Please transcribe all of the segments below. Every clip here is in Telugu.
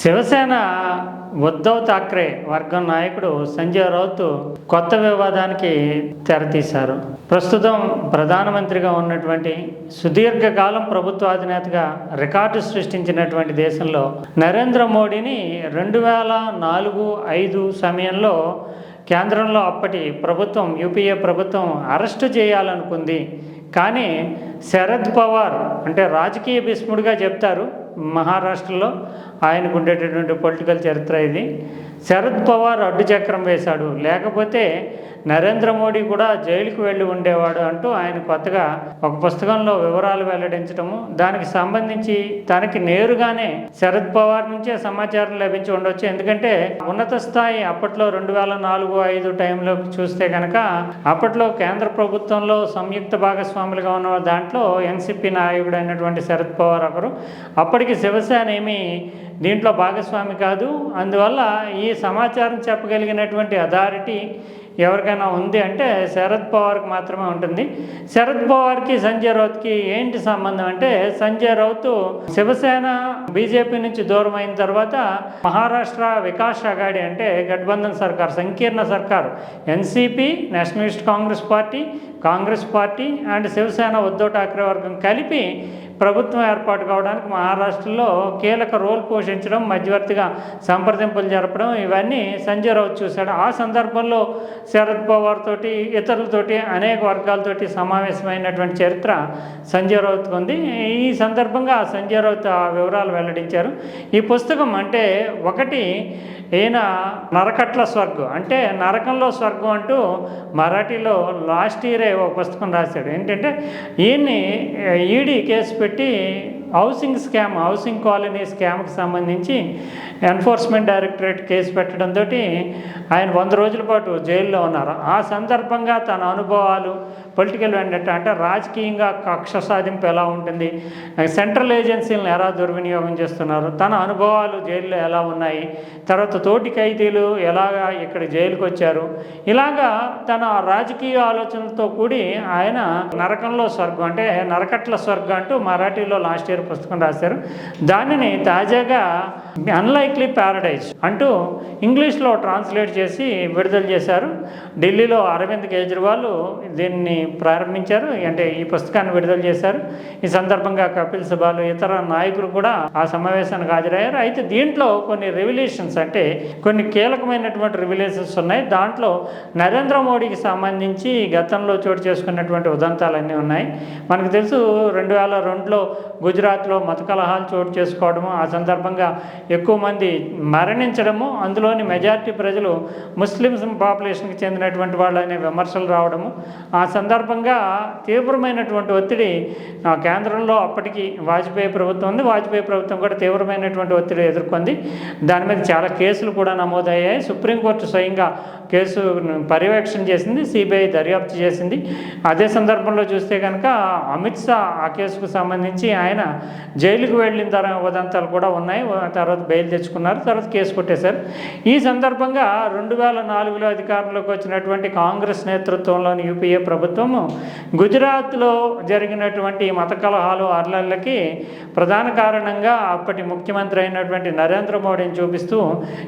శివసేన ఉద్ధవ్ ఠాక్రే వర్గం నాయకుడు సంజయ్ రౌత్ కొత్త వివాదానికి తెరతీశారు. ప్రస్తుతం ప్రధానమంత్రిగా ఉన్నటువంటి సుదీర్ఘకాలం ప్రభుత్వాధినేతగా రికార్డు సృష్టించినటువంటి దేశంలో నరేంద్ర మోడీని 2004-05 సమయంలో కేంద్రంలో అప్పటి ప్రభుత్వం యూపీఏ ప్రభుత్వం అరెస్టు చేయాలనుకుంది. కానీ శరద్ పవార్ అంటే రాజకీయ భీష్ముడిగా చెప్తారు మహారాష్ట్రలో, ఆయనకు ఉండేటటువంటి పొలిటికల్ చరిత్ర ఇది. శరద్ పవార్ అడ్డు చక్రం వేశాడు, లేకపోతే నరేంద్ర మోడీ కూడా జైలుకు వెళ్ళి ఉండేవాడు అంటూ ఆయన కొత్తగా ఒక పుస్తకంలో వివరాలు వెల్లడించడము, దానికి సంబంధించి తనకి నేరుగానే శరద్ పవార్ నుంచే సమాచారం లభించి ఉండొచ్చు. ఎందుకంటే ఉన్నత స్థాయి అప్పట్లో 2004-05 టైంలో చూస్తే కనుక అప్పట్లో కేంద్ర ప్రభుత్వంలో సంయుక్త భాగస్వాములుగా ఉన్న దాంట్లో ఎన్సీపీ నాయకుడు అయినటువంటి శరద్ పవార్ ఒకరు. అప్పటికి శివసేన ఏమీ దీంట్లో భాగస్వామి కాదు. అందువల్ల ఈ సమాచారం చెప్పగలిగినటువంటి అథారిటీ ఎవరికైనా ఉంది అంటే శరద్ పవార్కి మాత్రమే ఉంటుంది. శరద్ పవార్కి సంజయ్ రౌత్కి ఏంటి సంబంధం అంటే, సంజయ్ రౌత్ శివసేన బీజేపీ నుంచి దూరం అయిన తర్వాత మహారాష్ట్ర వికాస్ అఘాడి అంటే గఠబంధన్ సర్కార్, సంకీర్ణ సర్కార్, ఎన్సీపీ, నేషనలిస్ట్ కాంగ్రెస్ పార్టీ అండ్ శివసేన ఉద్ధవ్ ఠాక్రే వర్గం కలిపి ప్రభుత్వం ఏర్పాటు కావడానికి మహారాష్ట్రలో కీలక రోల్ పోషించడం, మధ్యవర్తిగా సంప్రదింపులు జరపడం, ఇవన్నీ సంజయ్ రౌత్ చూశాడు. ఆ సందర్భంలో శరద్ పవార్ తోటి ఇతరులతోటి అనేక వర్గాలతోటి సమావేశమైనటువంటి చరిత్ర సంజయ్ రౌత్కు ఉంది. ఈ సందర్భంగా సంజయ్ రౌత్ ఆ వివరాలు వెల్లడించారు. ఈ పుస్తకం అంటే ఒకటి ఈయన నరకట్ల స్వర్గం అంటే నరకంలో స్వర్గం అంటూ మరాఠీలో లాస్ట్ ఇయరే ఒక పుస్తకం రాశాడు. ఏంటంటే ఈయన్ని ఈడీ కేసు పెట్టి హౌసింగ్ కాలనీ స్కామ్కి సంబంధించి ఎన్ఫోర్స్మెంట్ డైరెక్టరేట్ కేసు పెట్టడంతో ఆయన 100 రోజుల పాటు జైల్లో ఉన్నారు. ఆ సందర్భంగా తన అనుభవాలు, పొలిటికల్ వెండట అంటే రాజకీయంగా కక్ష సాధింపు ఎలా ఉంటుంది, సెంట్రల్ ఏజెన్సీలను ఎలా దుర్వినియోగం చేస్తున్నారు, తన అనుభవాలు జైల్లో ఎలా ఉన్నాయి, తర్వాత తోటి ఖైదీలు ఎలాగా ఇక్కడ జైలుకి వచ్చారు, ఇలాగా తన రాజకీయ ఆలోచనలతో కూడి ఆయన నరకంలో స్వర్గం అంటే నరకట్ల స్వర్గం అంటూ మరాఠీలో లాస్ట్ ఇయర్ పుస్తకం రాశారు. దానిని తాజాగా అన్లైక్లీ ప్యారడైజ్ అంటూ ఇంగ్లీష్లో ట్రాన్స్లేట్ చేసి విడుదల చేశారు. ఢిల్లీలో అరవింద్ కేజ్రీవాల్ దీన్ని ప్రారంభించారు, అంటే ఈ పుస్తకాన్ని విడుదల చేశారు. ఈ సందర్భంగా కపిల్ సిబాల్ ఇతర నాయకులు కూడా ఆ సమావేశానికి హాజరయ్యారు. అయితే దీంట్లో కొన్ని రెవల్యూషన్స్ అంటే కొన్ని కీలకమైనటువంటి రెవల్యూషన్స్ ఉన్నాయి. దాంట్లో నరేంద్ర మోడీకి సంబంధించి గతంలో చోటు చేసుకున్నటువంటి ఉదంతాలన్నీ ఉన్నాయి. మనకు తెలుసు 2002లో గుజరాత్లో మత కలహాలు చోటు చేసుకోవడము, ఆ సందర్భంగా ఎక్కువ మంది మరణించడము, అందులోని మెజారిటీ ప్రజలు ముస్లిమ్స్ పాపులేషన్కి చెందినటువంటి వాళ్ళనే విమర్శలు రావడము, ఆ సందర్భంగా తీవ్రమైనటువంటి ఒత్తిడి కేంద్రంలో అప్పటికి వాజ్పేయి ప్రభుత్వం ఉంది. వాజ్పేయి ప్రభుత్వం కూడా తీవ్రమైనటువంటి ఒత్తిడి ఎదుర్కొంది. దాని మీద చాలా కేసులు కూడా నమోదయ్యాయి. సుప్రీంకోర్టు స్వయంగా కేసు పర్యవేక్షణ చేసింది, సిబిఐ దర్యాప్తు చేసింది. అదే సందర్భంలో చూస్తే కనుక అమిత్ షా ఆ కేసుకు సంబంధించి ఆయన జైలుకు వెళ్ళిన ఉదంతాలు కూడా ఉన్నాయి. తర్వాత బెయిల్ తెచ్చుకున్నారు, తర్వాత కేసు కొట్టేశారు. ఈ సందర్భంగా 2004లో అధికారంలోకి వచ్చినటువంటి కాంగ్రెస్ నేతృత్వంలోని యూపీఏ ప్రభుత్వము గుజరాత్లో జరిగినటువంటి మత కలహాలు అర్లర్లకి ప్రధాన కారణంగా అప్పటి ముఖ్యమంత్రి అయినటువంటి నరేంద్ర మోడీని చూపిస్తూ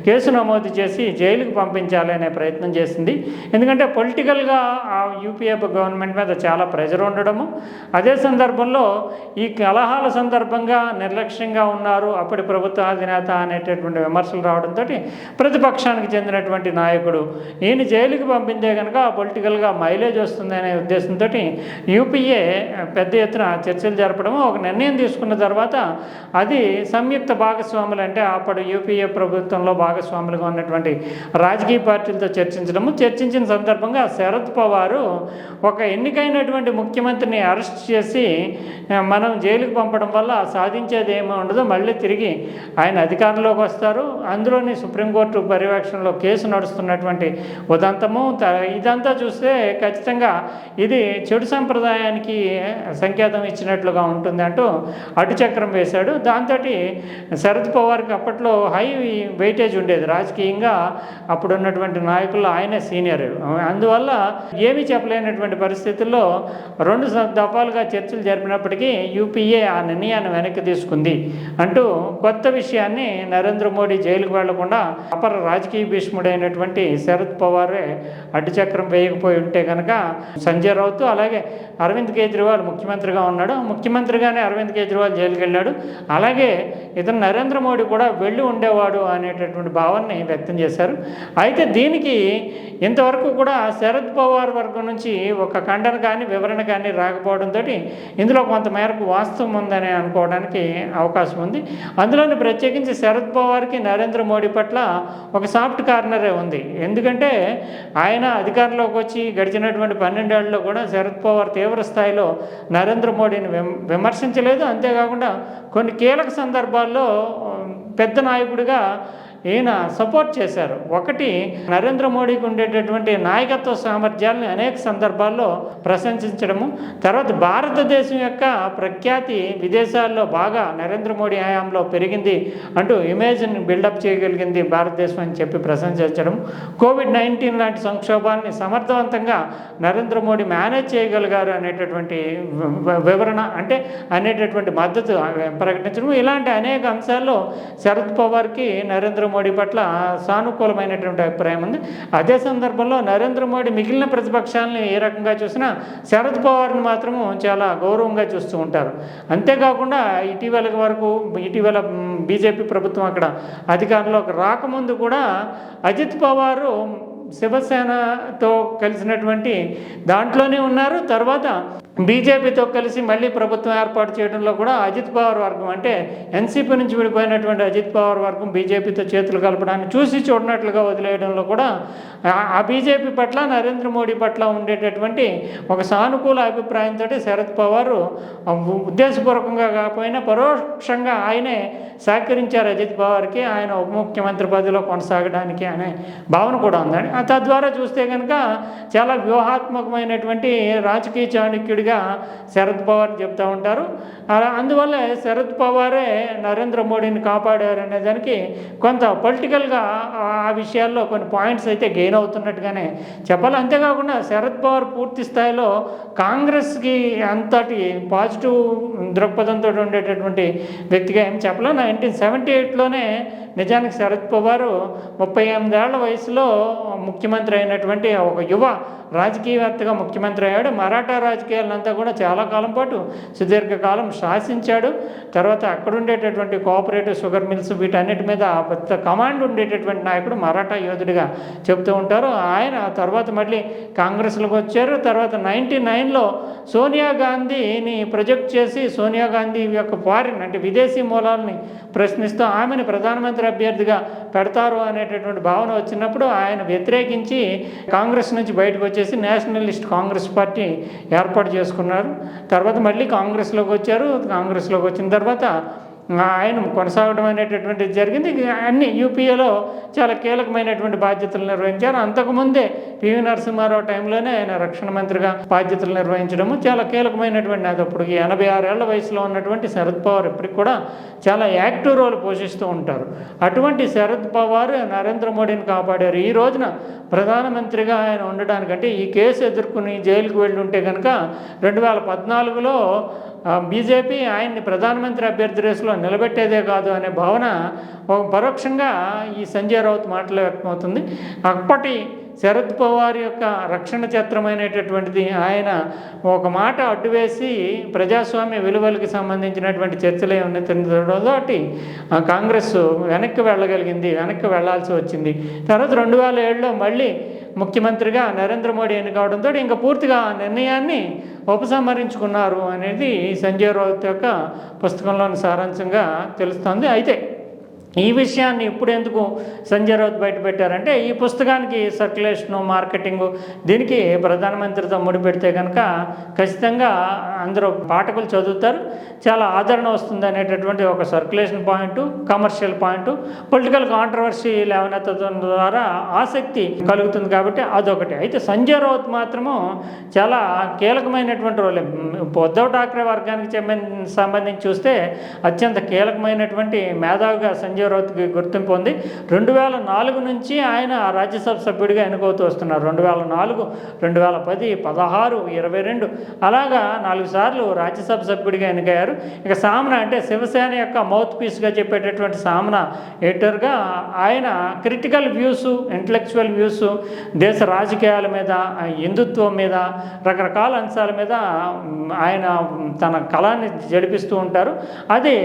కేసు నమోదు చేసి జైలుకు పంపించాలనే ప్రయత్నం చేసింది. ఎందుకంటే పొలిటికల్గా ఆ యూపీఏ గవర్నమెంట్ మీద చాలా ప్రెజర్ ఉండడము, అదే సందర్భంలో ఈ కలహాల సందర్భంగా నిర్లక్ష్యంగా ఉన్నారు అప్పటి ప్రభుత్వ అధినేత అనేటటువంటి విమర్శలు రావడంతో ప్రతిపక్షానికి చెందినటువంటి నాయకుడు ఈయన జైలుకి పంపిందే కనుక పొలిటికల్గా మైలేజ్ వస్తుంది అనే ఉద్దేశంతో యూపీఏ పెద్ద ఎత్తున చర్చలు జరపడము, ఒక నిర్ణయం తీసుకున్న తర్వాత అది సంయుక్త భాగస్వాములు అంటే అప్పుడు యూపీఏ ప్రభుత్వంలో భాగస్వాములుగా ఉన్నటువంటి రాజకీయ పార్టీలతో చర్చించిన సందర్భంగా శరద్ పవారు ఒక ఎన్నికైనటువంటి ముఖ్యమంత్రిని అరెస్ట్ చేసి మనం జైలుకు పంపడం వల్ల సాధించేది ఏమీ ఉండదు, మళ్ళీ తిరిగి ఆయన అధికారంలోకి వస్తారు, అందులోని సుప్రీంకోర్టు పర్యవేక్షణలో కేసు నడుస్తున్నటువంటి ఉదంతము, ఇదంతా చూస్తే ఖచ్చితంగా ఇది చెడు సంప్రదాయానికి సంకేతం ఇచ్చినట్లుగా ఉంటుంది అంటూ అడ్డుచక్రం వేశాడు. దాంతో శరద్ పవార్కి అప్పట్లో హై వెయిటేజ్ ఉండేది రాజకీయంగా, అప్పుడున్నటువంటి నాయకుల్లో ఆయనే సీనియర్. అందువల్ల ఏమీ చెప్పలేనటువంటి పరిస్థితుల్లో 2 దఫాలుగా చర్చలు జరిపినప్పటికీ యూపీఏ ఆ నిర్ణయాన్ని వెనక్కి తీసుకుంది అంటూ కొత్త విషయాన్ని నరేంద్ర మోడీ జైలుకు వెళ్లకుండా అపర రాజకీయ భీష్ముడైనటువంటి శరద్ పవారే అడ్డుచక్రం వేయకపోయి ఉంటే కనుక సంజయ్ రౌత్ అలాగే అరవింద్ కేజ్రీవాల్ ముఖ్యమంత్రిగా ఉన్నాడు. ముఖ్యమంత్రిగానే అరవింద్ కేజ్రీవాల్ జైలుకి వెళ్ళాడు. అలాగే ఇతను నరేంద్ర మోడీ కూడా వెళ్ళి ఉండేవాడు అనేటటువంటి భావాన్ని వ్యక్తం చేశారు. అయితే దీనికి ఇంతవరకు కూడా శరద్ పవార్ వర్గం నుంచి ఒక ఖండన కానీ వివరణ కానీ రాకపోవడంతో ఇందులో కొంతమేరకు వాస్తవం ఉందని అనుకోవడానికి అవకాశం ఉంది. అందులోని ప్రత్యేకించి శరద్ పవార్కి నరేంద్ర మోడీ పట్ల ఒక సాఫ్ట్ కార్నరే ఉంది. ఎందుకంటే ఆయన అధికారంలోకి వచ్చి గడిచినటువంటి 12 ఏళ్లలో కూడా శరద్ పవార్ తీవ్ర స్థాయిలో నరేంద్ర మోడీని విమర్శించలేదు. అంతేకాకుండా కొన్ని కీలక సందర్భాల్లో పెద్ద నాయకుడిగా ఈయన సపోర్ట్ చేశారు. ఒకటి, నరేంద్ర మోడీకి ఉండేటటువంటి నాయకత్వ సామర్థ్యాలని అనేక సందర్భాల్లో ప్రశంసించడము. తర్వాత భారతదేశం యొక్క ప్రఖ్యాతి విదేశాల్లో బాగా నరేంద్ర మోడీ హయాంలో పెరిగింది అంటూ ఇమేజ్ని బిల్డప్ చేయగలిగింది భారతదేశం అని చెప్పి ప్రశంసించడం. కోవిడ్-19 లాంటి సంక్షోభాన్ని సమర్థవంతంగా నరేంద్ర మోడీ మేనేజ్ చేయగలిగారు అనేటటువంటి వివరణ అనేటటువంటి మద్దతు ప్రకటించడం. ఇలాంటి అనేక అంశాల్లో శరద్ పవార్కి నరేంద్ర మోడీ పట్ల సానుకూలమైనటువంటి అభిప్రాయం ఉంది. అదే సందర్భంలో నరేంద్ర మోడీ మిగిలిన ప్రతిపక్షాలని ఏ రకంగా చూసినా శరద్ పవార్ని మాత్రము చాలా గౌరవంగా చూస్తూ ఉంటారు. అంతేకాకుండా ఇటీవల బీజేపీ ప్రభుత్వం అక్కడ అధికారంలోకి రాకముందు కూడా అజిత్ పవారు శివసేనతో కలిసినటువంటి దాంట్లోనే ఉన్నారు. తర్వాత బీజేపీతో కలిసి మళ్ళీ ప్రభుత్వం ఏర్పాటు చేయడంలో కూడా అజిత్ పవార్ వర్గం ఎన్సీపీ నుంచి విడిపోయినటువంటి అజిత్ పవార్ వర్గం బీజేపీతో చేతులు కలపడాన్ని చూసి చూడనట్లుగా వదిలేయడంలో కూడా ఆ బీజేపీ పట్ల నరేంద్ర మోడీ పట్ల ఉండేటటువంటి ఒక సానుకూల అభిప్రాయంతో శరద్ పవార్ ఉద్దేశపూర్వకంగా కాకపోయినా పరోక్షంగా ఆయనే సహకరించారు అజిత్ పవార్కి ఆయన ఉప ముఖ్యమంత్రి పదవిలో కొనసాగడానికి అనే భావన కూడా ఉందని. తద్వారా చూస్తే కనుక చాలా వ్యూహాత్మకమైనటువంటి రాజకీయ చాణక్యుడిగా శరద్ పవార్ చెప్తూ ఉంటారు. అందువల్ల శరద్ పవారే నరేంద్ర మోడీని కాపాడారు అనే దానికి కొంత పొలిటికల్గా ఆ విషయాల్లో కొన్ని పాయింట్స్ అయితే గెయిన్ అవుతున్నట్టుగానే చెప్పాలి. అంతేకాకుండా శరద్ పవార్ పూర్తి స్థాయిలో కాంగ్రెస్కి అంతటి పాజిటివ్ దృక్పథంతో ఉండేటటువంటి వ్యక్తిగా ఏం చెప్పలేం. 1978లోనే నిజానికి శరద్ పవార్ 38 ఏళ్ల వయసులో ముఖ్యమంత్రి అయినటువంటి ఒక యువ రాజకీయవేత్తగా ముఖ్యమంత్రి అయ్యాడు. మరాఠా రాజకీయాలంతా కూడా చాలా కాలం పాటు సుదీర్ఘకాలం శాసించాడు. తర్వాత అక్కడ ఉండేటటువంటి కోఆపరేటివ్ షుగర్ మిల్స్ వీటన్నిటి మీద పెద్ద కమాండ్ ఉండేటటువంటి నాయకుడు మరాఠా యోధుడిగా చెప్తూ ఉంటారు. ఆయన తర్వాత మళ్ళీ కాంగ్రెస్లోకి వచ్చారు. తర్వాత 1999లో సోనియా గాంధీని ప్రొజెక్ట్ చేసి సోనియా గాంధీ యొక్క ఫారిన్ విదేశీ మూలాలని ప్రశ్నిస్తూ ఆమెను ప్రధానమంత్రి అభ్యర్థిగా పెడతారు అనేటటువంటి భావన వచ్చినప్పుడు ఆయన వ్యతిరేకించి కాంగ్రెస్ నుంచి బయటకు వచ్చేసి నేషనలిస్ట్ కాంగ్రెస్ పార్టీ ఏర్పాటు చేసుకున్నారు. తర్వాత మళ్ళీ కాంగ్రెస్లోకి వచ్చారు. కాంగ్రెస్లోకి వచ్చిన తర్వాత ఆయన కొనసాగడం అనేటటువంటిది జరిగింది. అన్ని యూపీఏలో చాలా కీలకమైనటువంటి బాధ్యతలు నిర్వహించారు. అంతకుముందే పివి నరసింహారావు టైంలోనే ఆయన రక్షణ మంత్రిగా బాధ్యతలు నిర్వహించడము చాలా కీలకమైనటువంటి అది. అప్పుడు 86 ఏళ్ల వయసులో ఉన్నటువంటి శరద్ పవార్ ఇప్పటికి కూడా చాలా యాక్టివ్ రోల్ పోషిస్తూ ఉంటారు. అటువంటి శరద్ పవార్ నరేంద్ర మోడీని కాపాడారు. ఈ రోజున ప్రధానమంత్రిగా ఆయన ఉండడానికంటే ఈ కేసు ఎదుర్కొని జైలుకు వెళ్ళి ఉంటే కనుక 2014లో బీజేపీ ఆయన్ని ప్రధానమంత్రి అభ్యర్థి రేసులో నిలబెట్టేదే కాదు అనే భావన పరోక్షంగా ఈ సంజయ్ రౌత్ మాటలో వ్యక్తమవుతుంది. అప్పటి శరద్ పవార్ యొక్క రక్షణ చిత్రమైనటువంటిది ఆయన ఒక మాట అడ్డువేసి ప్రజాస్వామ్య విలువలకు సంబంధించినటువంటి చర్చలే ఉన్నటువంటి కాంగ్రెస్ వెనక్కి వెళ్లాల్సి వచ్చింది. తర్వాత 2007లో మళ్ళీ ముఖ్యమంత్రిగా నరేంద్ర మోడీ ఎన్నికవడంతో ఇంకా పూర్తిగా ఆ నిర్ణయాన్ని ఉపసంహరించుకున్నారు అనేది సంజయ్ రౌత్ యొక్క పుస్తకంలోని సారాంశంగా తెలుస్తుంది. అయితే ఈ విషయాన్ని ఇప్పుడు ఎందుకు సంజయ్ రౌత్ బయట పెట్టారంటే ఈ పుస్తకానికి సర్క్యులేషను మార్కెటింగు దీనికి ప్రధానమంత్రితో ముడిపెడితే కనుక ఖచ్చితంగా అందరూ పాఠకులు చదువుతారు, చాలా ఆదరణ వస్తుంది అనేటటువంటి ఒక circulation point, commercial point, political controversy లేవనెత్తడం ద్వారా ఆసక్తి కలుగుతుంది కాబట్టి అదొకటి. అయితే సంజయ్ రౌత్ మాత్రము చాలా కీలకమైనటువంటి రోల్. ఉద్ధవ్ ఠాక్రే వర్గానికి సంబంధించి చూస్తే అత్యంత కీలకమైనటువంటి మేధావిగా సంజయ్ రౌత్కి గుర్తింపు ఉంది. 2004 నుంచి ఆయన రాజ్యసభ సభ్యుడిగా ఎన్నుకోతూ వస్తున్నారు. 2004, 2010, 16, 22 అలాగా 4 సార్లు రాజ్యసభ సభ్యుడిగా ఎన్నికయ్యారు. ఇక సామ్న అంటే శివసేన యొక్క మౌత్ పీస్గా చెప్పేటటువంటి సామ్న ఎడిటర్గా ఆయన క్రిటికల్ వ్యూస్, ఇంటలెక్చువల్ వ్యూస్, దేశ రాజకీయాల మీద, హిందుత్వం మీద, రకరకాల అంశాల మీద ఆయన తన కళాన్ని జడిపిస్తూ ఉంటారు. అది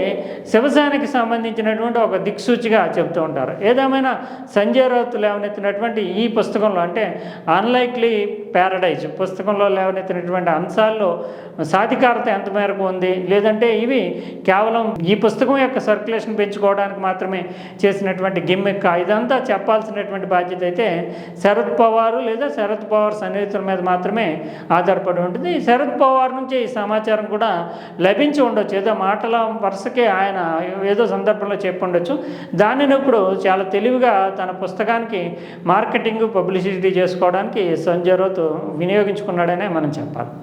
శివసేనకి సంబంధించినటువంటి ఒక దిక్సూచిగా చెప్తూ ఉంటారు. ఏదేమైనా సంజయ్ రౌత్ లేవనెత్తినటువంటి ఈ పుస్తకంలో అంటే అన్లైక్లీ ప్యారడైజ్ పుస్తకంలో లేవనెత్తినటువంటి అంశాల్లో సాధికారత ఎంత మేరకు ఉంది, లేదంటే ఇవి కేవలం ఈ పుస్తకం యొక్క సర్క్యులేషన్ పెంచుకోవడానికి మాత్రమే చేసినటువంటి గిమ్మిక్, ఇదంతా చెప్పాల్సినటువంటి బాధ్యత అయితే శరద్ పవార్ లేదా శరద్ పవార్ సన్నిహితుల మీద మాత్రమే ఆధారపడి ఉంటుంది. శరద్ పవార్ నుంచి ఈ సమాచారం కూడా లభించి ఉండొచ్చు, ఏదో మాటల వరుసకే ఆయన ఏదో సందర్భంలో చెప్పి ఉండొచ్చు. దానిని ఇప్పుడు చాలా తెలివిగా తన పుస్తకానికి మార్కెటింగ్, పబ్లిసిటీ చేసుకోవడానికి సంజయ్ రౌత్ వినియోగించుకున్నాడనే మనం చెప్పాలి.